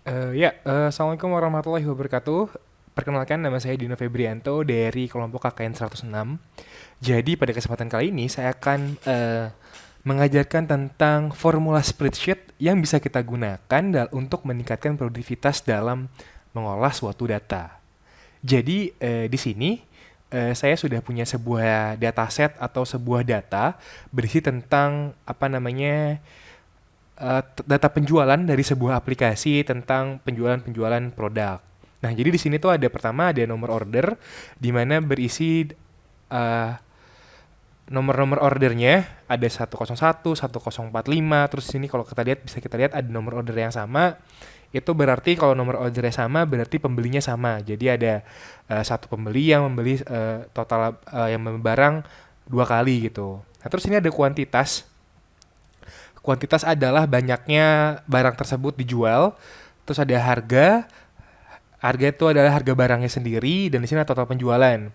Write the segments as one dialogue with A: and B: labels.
A: Assalamualaikum warahmatullahi wabarakatuh. Perkenalkan, nama saya Dino Febrianto dari kelompok KKN 106. Jadi pada kesempatan kali ini saya akan mengajarkan tentang formula spreadsheet yang bisa kita gunakan untuk meningkatkan produktivitas dalam mengolah suatu data. Jadi di sini saya sudah punya sebuah dataset atau sebuah data berisi tentang data penjualan dari sebuah aplikasi tentang penjualan-penjualan produk. Nah, jadi di sini tuh ada pertama ada nomor order di mana berisi eh, nomor-nomor ordernya ada 101, 1045, terus di sini kalau kita lihat bisa kita lihat ada nomor order yang sama. Itu berarti kalau nomor ordernya sama berarti pembelinya sama. Jadi ada satu pembeli yang membeli total yang membeli barang dua kali gitu. Nah, terus ini ada kuantitas. Kuantitas adalah banyaknya barang tersebut dijual. Terus ada harga. Harga itu adalah harga barangnya sendiri dan di sini ada total penjualan.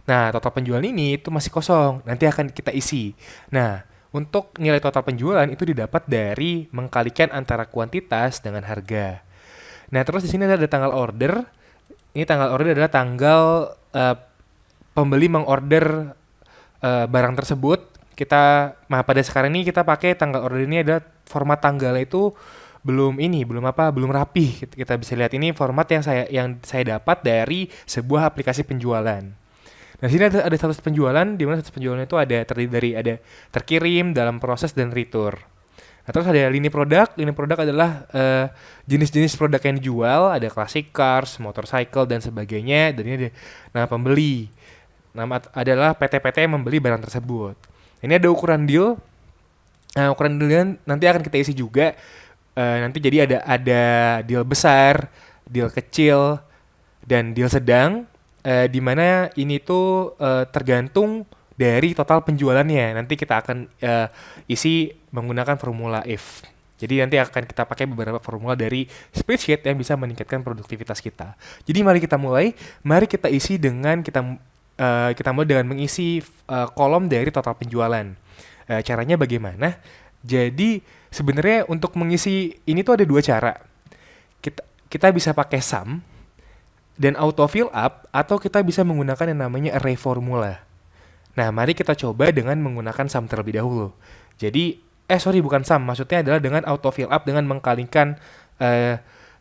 A: Nah, total penjualan ini itu masih kosong. Nanti akan kita isi. Nah, untuk nilai total penjualan itu didapat dari mengkalikan antara kuantitas dengan harga. Nah, terus di sini ada tanggal order. Ini tanggal order adalah tanggal pembeli mengorder barang tersebut. Pada sekarang ini kita pakai tanggal order ini adalah format tanggalnya itu belum rapi. Kita bisa lihat ini format yang saya dapat dari sebuah aplikasi penjualan. Nah, sini ada status penjualan di mana status penjualan itu ada terdiri dari ada terkirim, dalam proses dan retur. Nah, terus ada lini produk. Lini produk adalah jenis-jenis produk yang dijual, ada classic cars, motorcycle dan sebagainya. Dan ini ada nama pembeli. Nama adalah PT-PT yang membeli barang tersebut. Ini ada ukuran deal. Nah, ukuran deal nanti akan kita isi juga. Nanti jadi ada deal besar, deal kecil, dan deal sedang. Di mana ini tuh tergantung dari total penjualannya. Nanti kita akan isi menggunakan formula if. Jadi nanti akan kita pakai beberapa formula dari spreadsheet yang bisa meningkatkan produktivitas kita. Jadi mari kita mulai. Mari kita isi dengan kita mulai dengan mengisi kolom dari total penjualan. Caranya bagaimana? Jadi sebenarnya untuk mengisi ini tuh ada dua cara. Kita bisa pakai sum dan auto fill up atau kita bisa menggunakan yang namanya array formula. Nah, mari kita coba dengan menggunakan sum terlebih dahulu. Jadi, bukan sum, maksudnya adalah dengan auto fill up dengan mengkalikan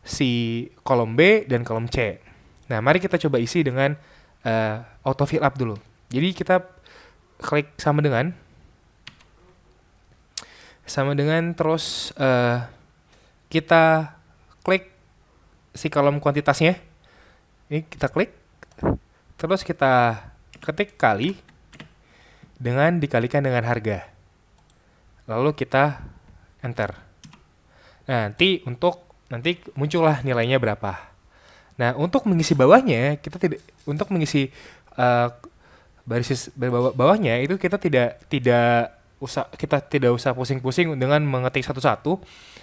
A: si kolom B dan kolom C. Nah, mari kita coba isi dengan auto fill up dulu. Jadi kita klik sama dengan terus kita klik si kolom kuantitasnya. Ini kita klik, terus kita ketik kali dengan dikalikan dengan harga. Lalu kita enter. Nah, nanti muncullah nilainya berapa. Nah, untuk mengisi bawahnya, untuk mengisi baris bawahnya itu kita tidak usah pusing-pusing dengan mengetik satu-satu.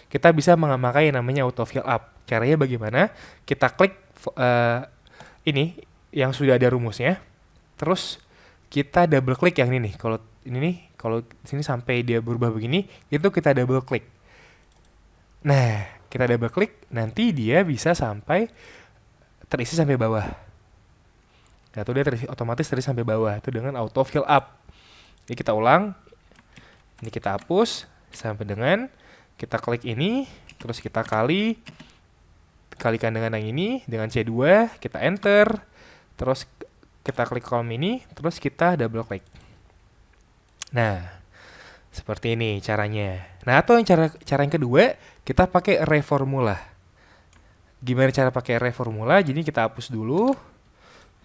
A: Kita bisa memakai yang namanya auto fill up. Caranya bagaimana? Kita klik ini yang sudah ada rumusnya. Terus kita double klik yang ini nih. Kalau sini sampai dia berubah begini, itu kita double klik. Nah, kita double klik, nanti dia bisa sampai terisi sampai bawah. Nah, tuh dia otomatis terisi sampai bawah. Itu dengan auto fill up. Jadi kita ulang. Ini kita hapus sampai dengan kita klik ini, terus kita kalikan dengan yang ini, dengan C2, kita enter, terus kita klik kolom ini, terus kita double klik. Nah, seperti ini caranya. Nah, atau cara yang kedua, kita pakai array formula. Gimana cara pakai array formula? Jadi kita hapus dulu.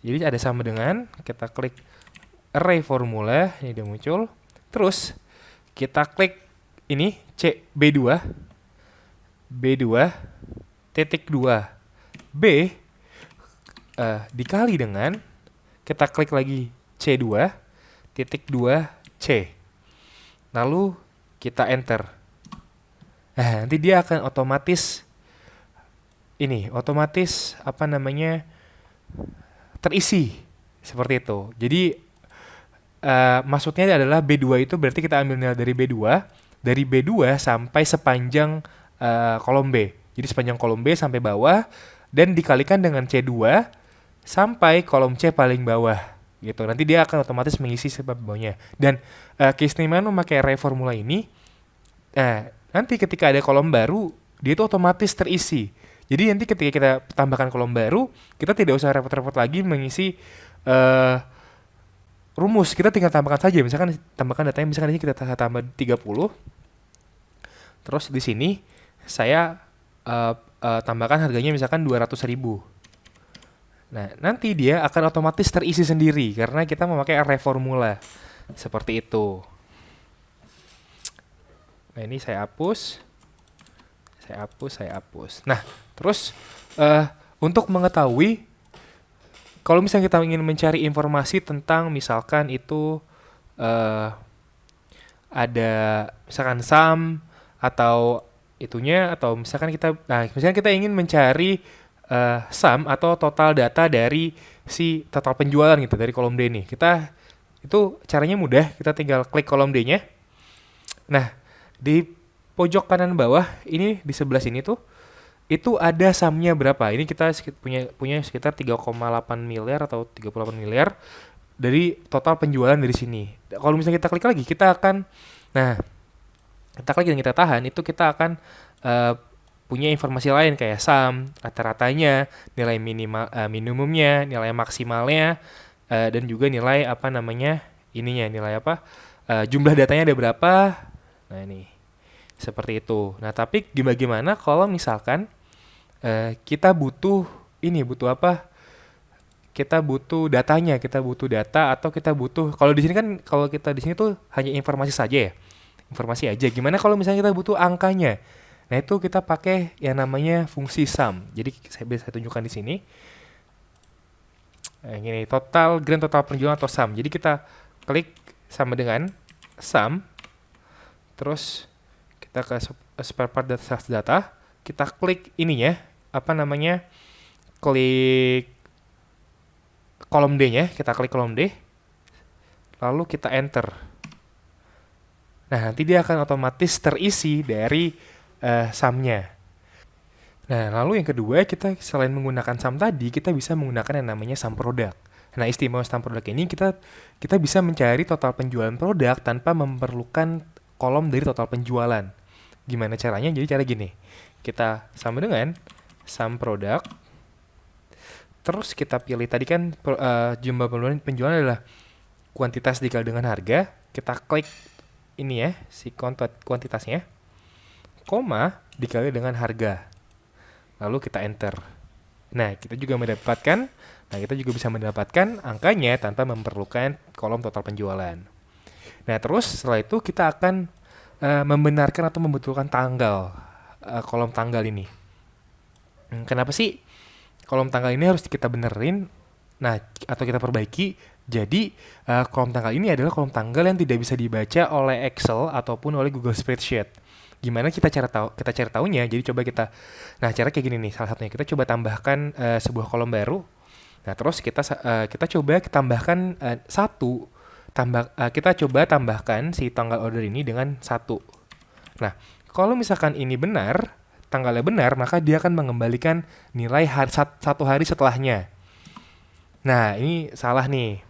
A: Jadi ada sama dengan, kita klik array formula, ini dia muncul. Terus kita klik ini B2 titik 2 B dikali dengan kita klik lagi C2 titik 2 C, lalu kita enter. Nah, nanti dia akan otomatis terisi seperti itu. Jadi maksudnya adalah B2 itu berarti kita ambil nilai dari B2 sampai sepanjang kolom B. Jadi sepanjang kolom B sampai bawah dan dikalikan dengan C2 sampai kolom C paling bawah gitu. Nanti dia akan otomatis mengisi sebab bawahnya. Dan keistimewaan memakai array formula ini, nanti ketika ada kolom baru, dia itu otomatis terisi. Jadi nanti ketika kita tambahkan kolom baru, kita tidak usah repot-repot lagi mengisi rumus. Kita tinggal tambahkan saja. Misalkan tambahkan datanya, misalkan ini kita tambah 30. Terus di sini saya tambahkan harganya misalkan 200.000. Nah, nanti dia akan otomatis terisi sendiri karena kita memakai array formula. Seperti itu. Nah, ini saya hapus. Saya hapus. Nah, terus untuk mengetahui kalau misalnya kita ingin mencari informasi tentang misalkan itu ada misalkan sum atau itunya, atau misalkan misalkan kita ingin mencari sum atau total data dari si total penjualan gitu dari kolom D nih. Itu caranya mudah, kita tinggal klik kolom D-nya. Nah, di pojok kanan bawah ini di sebelah sini tuh itu ada sumnya berapa. Ini kita punya sekitar 3,8 miliar atau 38 miliar dari total penjualan dari sini. Kalau misalnya kita klik lagi, kita klik dan kita tahan, itu kita akan punya informasi lain kayak sum, rata-ratanya, nilai minimumnya, nilai maksimalnya, dan juga nilai jumlah datanya ada berapa. Nah, ini seperti itu. Nah, tapi gimana kalau misalkan kita butuh kita butuh datanya, kita butuh data, atau kita butuh, kalau di sini kan, kalau kita di sini tuh hanya informasi saja ya, informasi aja. Gimana kalau misalnya kita butuh angkanya? Nah, itu kita pakai yang namanya fungsi sum. Jadi saya tunjukkan di sini. Ini grand total penjualan atau sum. Jadi kita klik sama dengan sum, terus kita ke spare part data, kita klik ininya, klik kolom D-nya, kita klik kolom D, lalu kita enter. Nah, nanti dia akan otomatis terisi dari sum-nya. Nah, lalu yang kedua, kita selain menggunakan sum tadi, kita bisa menggunakan yang namanya sum product. Nah, istimewa sum product ini kita bisa mencari total penjualan produk tanpa memerlukan kolom dari total penjualan. Gimana caranya? Jadi cara gini, kita sama dengan sum product, terus kita pilih tadi kan jumlah penjualan adalah kuantitas dikali dengan harga. Kita klik ini ya, si kuantitasnya, koma dikali dengan harga, lalu kita enter. Nah, kita juga bisa mendapatkan angkanya tanpa memerlukan kolom total penjualan. Nah, terus setelah itu kita akan membenarkan atau membetulkan kolom tanggal ini. Kenapa sih kolom tanggal ini harus kita benerin? Nah, atau kita perbaiki. Jadi kolom tanggal ini adalah kolom tanggal yang tidak bisa dibaca oleh Excel ataupun oleh Google Spreadsheet. Gimana kita cari tahunya? Jadi coba cara kayak gini nih, salah satunya kita coba tambahkan sebuah kolom baru. Nah, terus kita coba tambahkan kita coba tambahkan si tanggal order ini dengan 1. Nah, kalau misalkan ini benar, tanggalnya benar, maka dia akan mengembalikan nilai satu hari setelahnya. Nah, ini salah nih.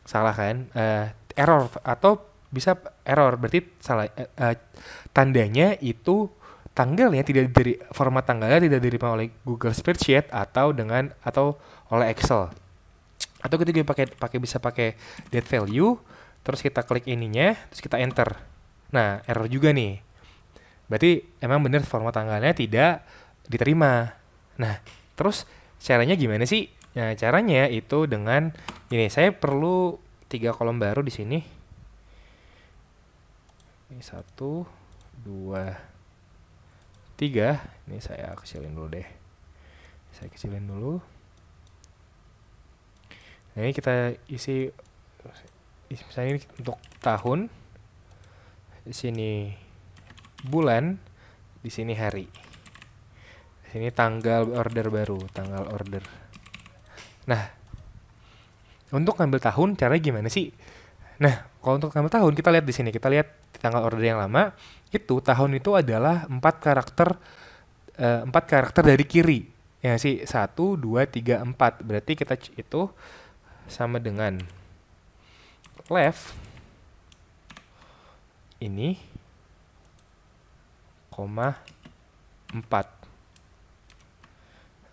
A: Salah kan? Error, atau bisa error, berarti salah. Tandanya itu tanggalnya format tanggalnya tidak diterima oleh Google Spreadsheet atau oleh Excel. Atau kita juga bisa pakai date value, terus kita klik ininya, terus kita enter. Nah, error juga nih. Berarti emang benar format tanggalnya tidak diterima. Nah, terus caranya gimana sih? Nah, caranya itu dengan ini, saya perlu 3 kolom baru di sini. Ini 1, 2, 3. Ini saya kecilin dulu deh. Nah, ini kita isi, misalnya ini untuk tahun, di sini bulan, di sini hari, di sini tanggal order baru, tanggal order. Nah, untuk ngambil tahun caranya gimana sih? Nah, kalau untuk ngambil tahun, kita lihat di sini, kita lihat tanggal order yang lama, itu tahun itu adalah 4 karakter 4 karakter dari kiri. Ya sih, 1, 2, 3, 4. Berarti kita itu sama dengan left ini, koma 4.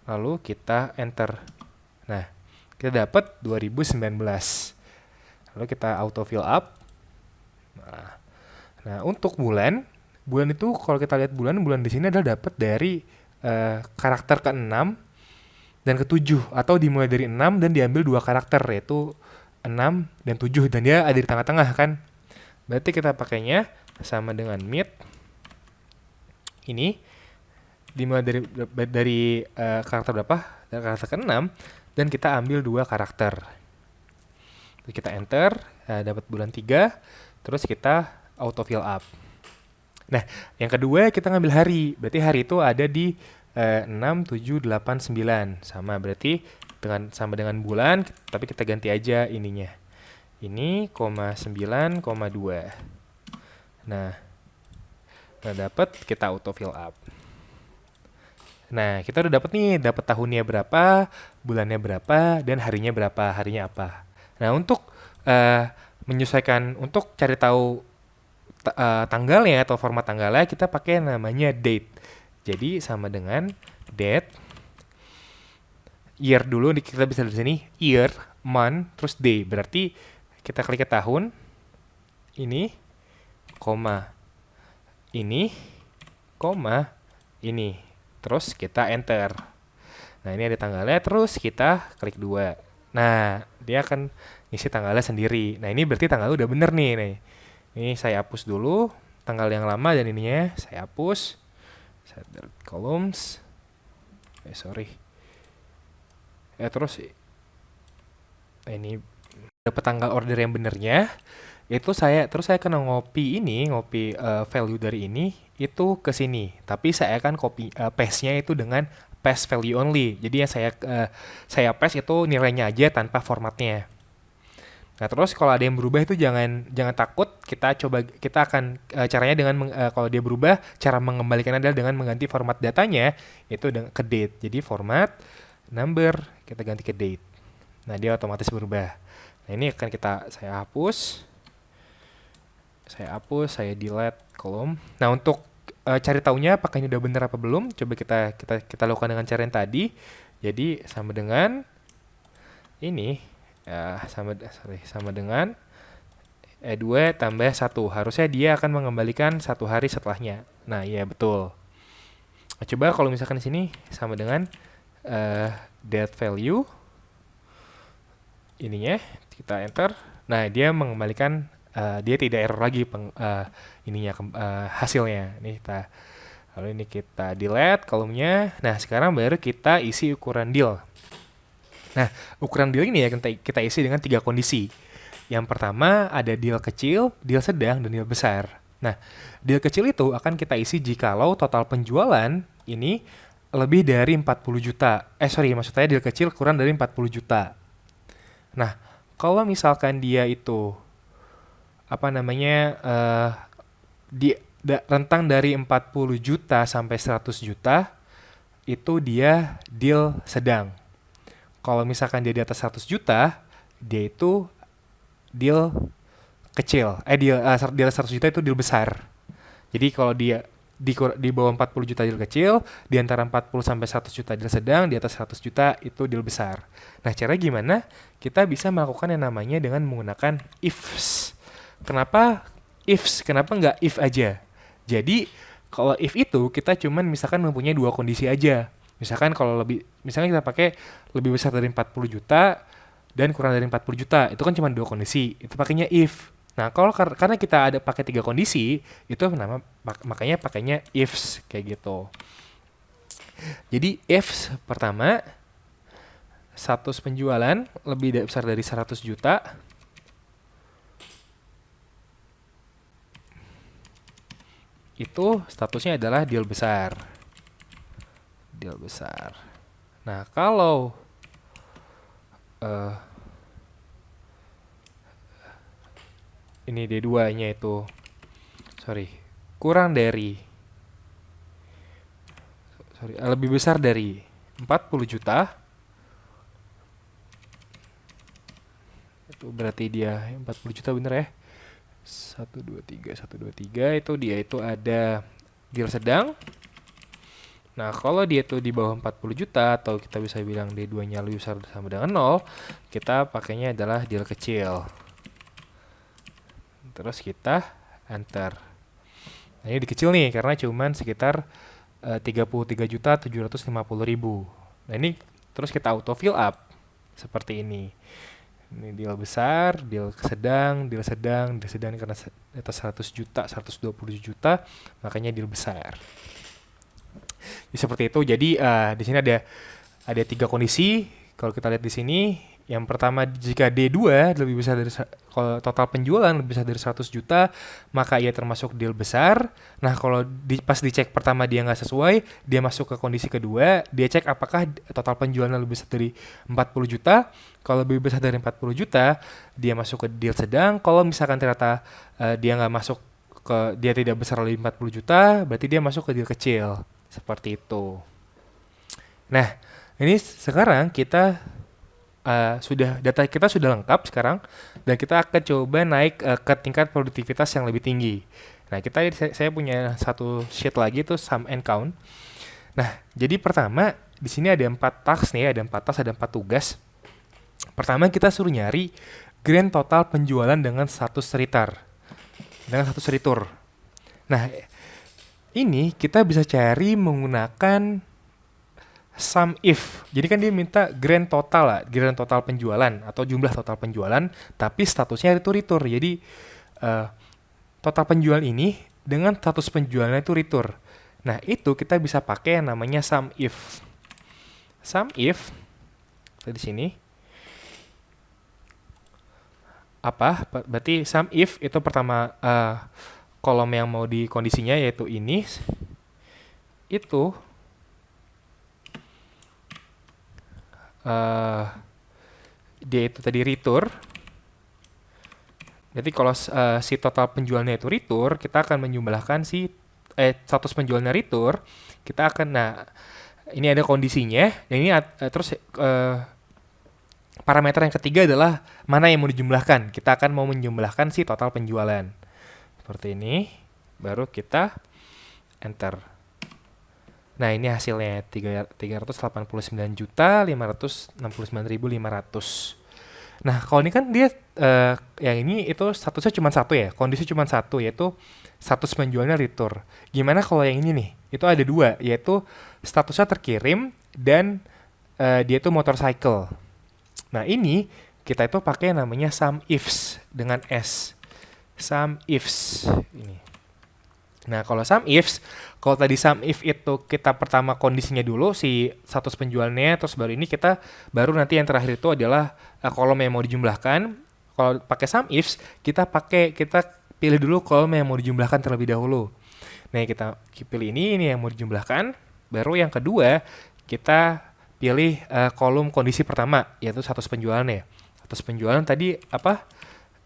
A: Lalu kita enter. Nah, kita dapat 2019. Lalu kita auto fill up. Nah, untuk bulan itu kalau kita lihat bulan di sini adalah dapat dari karakter ke-6 dan ke-7, atau dimulai dari 6 dan diambil 2 karakter, yaitu 6 dan 7, dan dia ada di tengah-tengah kan. Berarti kita pakainya sama dengan mid ini dimulai dari karakter berapa? Dari karakter ke-6 dan kita ambil 2 karakter. Terus kita enter, dapat bulan 3, terus kita auto fill up. Nah, yang kedua kita ngambil hari. Berarti hari itu ada di 6, 7, 8, 9. Sama, berarti sama dengan bulan, tapi kita ganti aja ininya. Ini, 9, 2. Nah, dapat, kita auto fill up. Nah, kita udah dapat tahunnya berapa, bulannya berapa, dan harinya berapa, harinya apa. Nah, untuk menyesuaikan, untuk cari tahu tanggalnya atau format tanggalnya, kita pakai namanya date. Jadi sama dengan date, year dulu, kita bisa dari sini, year, month, terus day. Berarti kita klik ke tahun, ini, koma, ini, koma, ini. Terus kita enter. Nah, ini ada tanggalnya, terus kita klik 2. Nah, dia akan ngisi tanggalnya sendiri. Nah, ini berarti tanggal udah bener nih. Ini saya hapus dulu tanggal yang lama dan ininya saya hapus. Saya delete columns. Sorry. Terus ini dapat tanggal order yang benernya. Terus saya akan ngopi value dari ini itu ke sini. Tapi saya akan copy paste-nya itu dengan paste value only. Jadi yang saya paste itu nilainya aja tanpa formatnya. Nah, terus kalau ada yang berubah itu jangan takut, kita akan caranya dengan kalau dia berubah, cara mengembalikannya adalah dengan mengganti format datanya itu ke date. Jadi format number kita ganti ke date. Nah, dia otomatis berubah. Nah, ini akan saya hapus, saya delete kolom. Nah, untuk cari taunya apakah ini udah benar apa belum, coba kita lakukan dengan cara yang tadi. Jadi sama dengan ini. Sama dengan 2 tambah 1. Harusnya dia akan mengembalikan 1 hari setelahnya. Nah, iya betul. Nah, coba kalau misalkan di sini sama dengan date value ininya, kita enter. Nah, dia mengembalikan, dia tidak error lagi hasilnya. Lalu ini kita delete kolomnya. Nah, sekarang baru kita isi ukuran deal. Nah, ukuran deal ini ya kita isi dengan 3 kondisi. Yang pertama ada deal kecil, deal sedang, dan deal besar. Nah, deal kecil itu akan kita isi jikalau total penjualan ini lebih dari 40 juta. Maksudnya deal kecil kurang dari 40 juta. Nah, kalau misalkan dia itu rentang dari 40 juta sampai 100 juta, itu dia deal sedang. Kalau misalkan dia di atas 100 juta, dia itu deal kecil. Deal 100 juta itu deal besar. Jadi kalau dia di bawah 40 juta deal kecil, di antara 40 sampai 100 juta deal sedang, di atas 100 juta itu deal besar. Nah, cara gimana? Kita bisa melakukan yang namanya dengan menggunakan ifs. Kenapa ifs? Kenapa nggak if aja? Jadi, kalau if itu kita cuman misalkan mempunyai 2 kondisi aja. Misalkan kita pakai lebih besar dari 40 juta dan kurang dari 40 juta, itu kan cuma 2 kondisi. Itu pakainya if. Nah, karena kita ada pakai 3 kondisi, itu makanya pakainya ifs kayak gitu. Jadi ifs pertama, status penjualan lebih besar dari 100 juta. Itu statusnya adalah deal besar. Nah, kalau ini D2-nya itu kurang dari lebih besar dari 40 juta. Itu berarti dia 40 juta bener ya. 123 itu dia itu ada deal sedang. Nah, kalau dia itu di bawah 40 juta atau kita bisa bilang D2-nya lebih besar sama dengan 0, kita pakainya adalah deal kecil. Terus kita enter. Nah, ini di kecil nih karena cuman sekitar 33.750.000. Nah, ini terus kita auto fill up seperti ini. Ini deal besar, deal sedang, deal sedang, deal sedang karena di atas 100 juta, 120 juta, makanya deal besar. Jadi seperti itu. Jadi di sini ada 3 kondisi. Kalau kita lihat di sini, yang pertama jika D2 lebih besar dari kalau total penjualan lebih besar dari 100 juta, maka ia termasuk deal besar. Nah, kalau pas dicek pertama dia nggak sesuai, dia masuk ke kondisi kedua, dia cek apakah total penjualan lebih besar dari 40 juta. Kalau lebih besar dari 40 juta, dia masuk ke deal sedang. Kalau misalkan ternyata dia nggak masuk dia tidak besar dari 40 juta, berarti dia masuk ke deal kecil. Seperti itu. Nah, ini sekarang kita data kita sudah lengkap sekarang, dan kita akan coba naik ke tingkat produktivitas yang lebih tinggi. Nah, saya punya satu sheet lagi tuh sum and count. Nah, jadi pertama di sini ada 4 task nih, ada 4 task, ada 4 tugas. Pertama kita suruh nyari grand total penjualan dengan status return. Nah, ini kita bisa cari menggunakan sum if. Jadi kan dia minta grand total penjualan atau jumlah total penjualan, tapi statusnya itu return. Jadi total penjualan ini dengan status penjualannya itu return. Nah, itu kita bisa pakai yang namanya sum if. Sum if di sini apa? Berarti sum if itu pertama kolom yang mau di kondisinya yaitu ini, itu dia itu tadi return. Jadi kalau si total penjualnya itu return, kita akan menjumlahkan status penjualnya return. Kita akan, ini ada kondisinya, dan ini terus parameter yang ketiga adalah mana yang mau dijumlahkan. Kita akan mau menjumlahkan si total penjualan. Seperti ini, baru kita enter. Nah, ini hasilnya 389.569.500. Nah, kalau ini kan dia yang ini itu statusnya cuma satu ya, kondisi cuma satu, yaitu status penjualnya return. Gimana kalau yang ini nih? Itu ada 2, yaitu statusnya terkirim dan dia itu motorcycle. Nah, ini kita itu pakai namanya sum ifs dengan S. Sum ifs ini. Nah, kalau sum ifs, kalau tadi sum if itu kita pertama kondisinya dulu si status penjualnya, terus baru nanti yang terakhir itu adalah kolom yang mau dijumlahkan. Kalau pakai sum ifs, kita pilih dulu kolom yang mau dijumlahkan terlebih dahulu. Nah, kita pilih ini yang mau dijumlahkan. Baru yang kedua kita pilih kolom kondisi pertama, yaitu status penjualannya. Status penjualan tadi apa?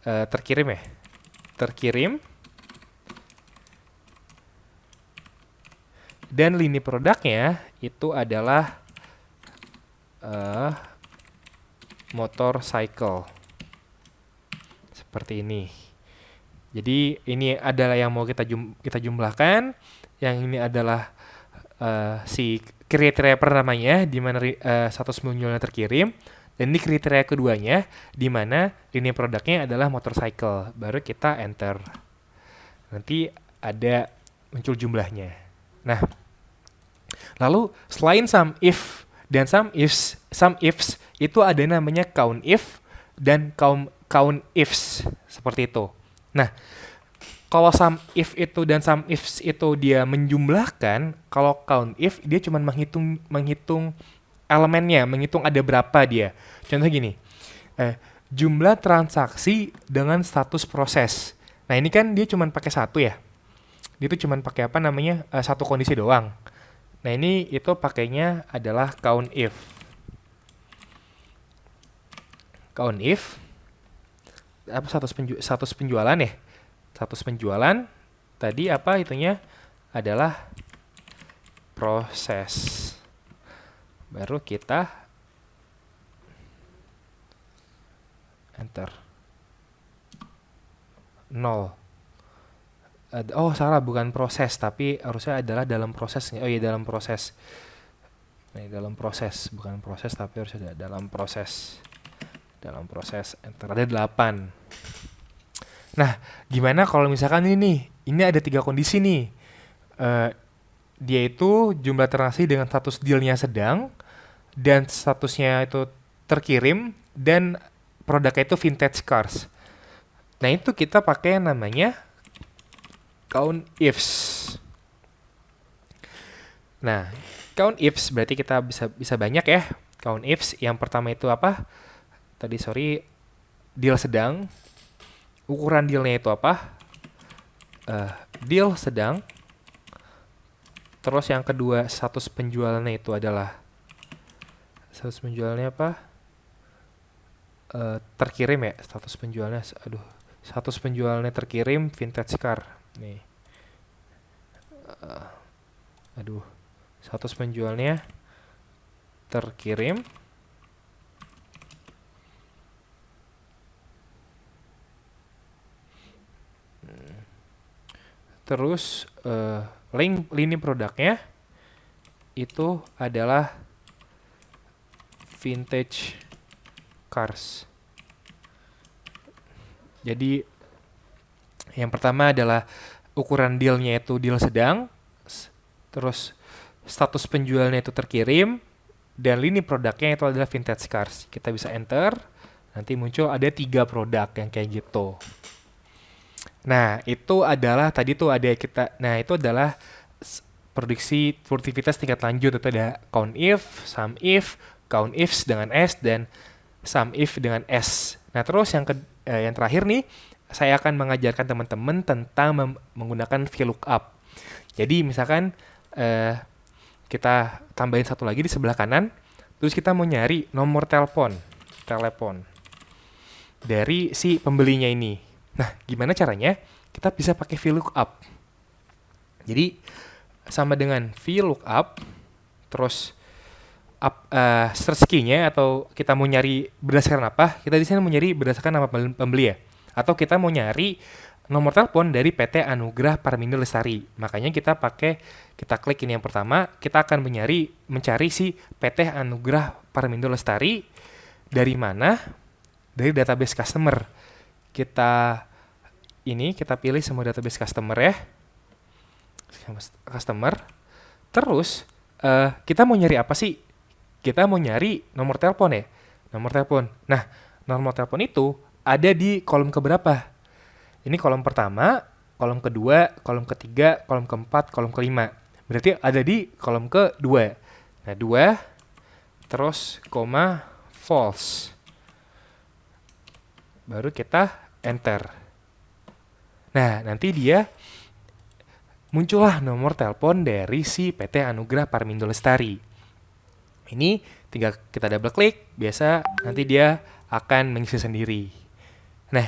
A: Terkirim ya. Terkirim. Dan lini produknya itu adalah motorcycle. Seperti ini. Jadi ini adalah yang mau kita jumlahkan. Yang ini adalah si kriteria pertamanya di mana status penjualannya terkirim. Dan ini kriteria keduanya, di mana lini produknya adalah motorcycle. Baru kita enter. Nanti ada muncul jumlahnya. Nah, lalu selain sum if dan sum ifs itu ada namanya count if dan count ifs. Seperti itu. Nah, kalau sum if itu dan sum ifs itu dia menjumlahkan, kalau count if dia cuma menghitung elemennya, menghitung ada berapa dia. Contoh gini, jumlah transaksi dengan status proses. Nah, ini kan dia cuma pakai satu ya. Dia itu cuma pakai satu kondisi doang. Nah, ini itu pakainya adalah count if. Count if apa status penjualan ya? Status penjualan tadi apa itunya adalah proses. Baru kita enter. 0. Oh salah, bukan proses, tapi harusnya adalah dalam prosesnya. Oh iya, dalam proses. Nah, dalam proses, bukan proses tapi harus ada dalam proses. Dalam proses, enter. Ada 8. Nah, gimana kalau misalkan ini ada 3 kondisi nih. Dia itu jumlah transaksi dengan status dealnya sedang, dan statusnya itu terkirim, dan produknya itu vintage cars. Nah, itu kita pakai yang namanya count ifs. Nah, count ifs berarti kita bisa banyak ya. Count ifs yang pertama itu apa? Deal sedang. Ukuran dealnya itu apa? Deal sedang. Terus yang kedua, status penjualannya itu adalah status penjualannya apa? Terkirim ya, status penjualnya. Status penjualannya terkirim vintage car. Nih. Status penjualnya terkirim. Terus lini produknya itu adalah vintage cars. Jadi yang pertama adalah ukuran dealnya itu deal sedang, terus status penjualnya itu terkirim, dan lini produknya itu adalah vintage cars. Kita bisa enter, nanti muncul ada 3 produk yang kayak gitu. Nah, itu adalah tadi tuh ada itu adalah prediksi produktivitas tingkat lanjut. Itu ada count if, sum if, count ifs dengan S, dan sum if dengan S. Nah, terus yang terakhir nih, saya akan mengajarkan teman-teman tentang menggunakan VLOOKUP. Jadi misalkan kita tambahin satu lagi di sebelah kanan, terus kita mau nyari nomor telepon dari si pembelinya ini. Nah, gimana caranya? Kita bisa pakai VLOOKUP. Jadi sama dengan VLOOKUP, terus search key-nya, atau kita mau nyari berdasarkan apa? Kita di sini mau nyari berdasarkan nama pembeli ya. Atau kita mau nyari nomor telepon dari PT Anugrah Parmindo Lestari. Makanya kita klik ini yang pertama, kita akan mencari si PT Anugrah Parmindo Lestari dari mana? Dari database customer. Kita pilih semua database customer ya. Customer. Terus kita mau nyari apa sih? Kita mau nyari nomor telepon ya. Nomor telepon. Nah, nomor telepon itu ada di kolom keberapa? Ini kolom pertama, kolom kedua, kolom ketiga, kolom keempat, kolom kelima. Berarti ada di kolom kedua. Nah, 2, terus koma, false. Baru kita enter. Nah, nanti dia muncullah nomor telepon dari si PT Anugrah Parmindo Lestari. Ini tinggal kita double klik, biasa nanti dia akan mengisi sendiri. Nah,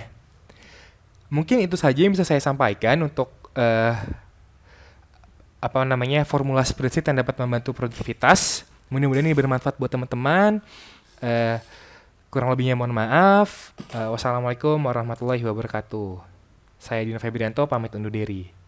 A: mungkin itu saja yang bisa saya sampaikan untuk formula spreadsheet yang dapat membantu produktivitas. Mudah-mudahan ini bermanfaat buat teman-teman. Kurang lebihnya mohon maaf. Wassalamualaikum warahmatullahi wabarakatuh. Saya Dino Febrianto, pamit undur diri.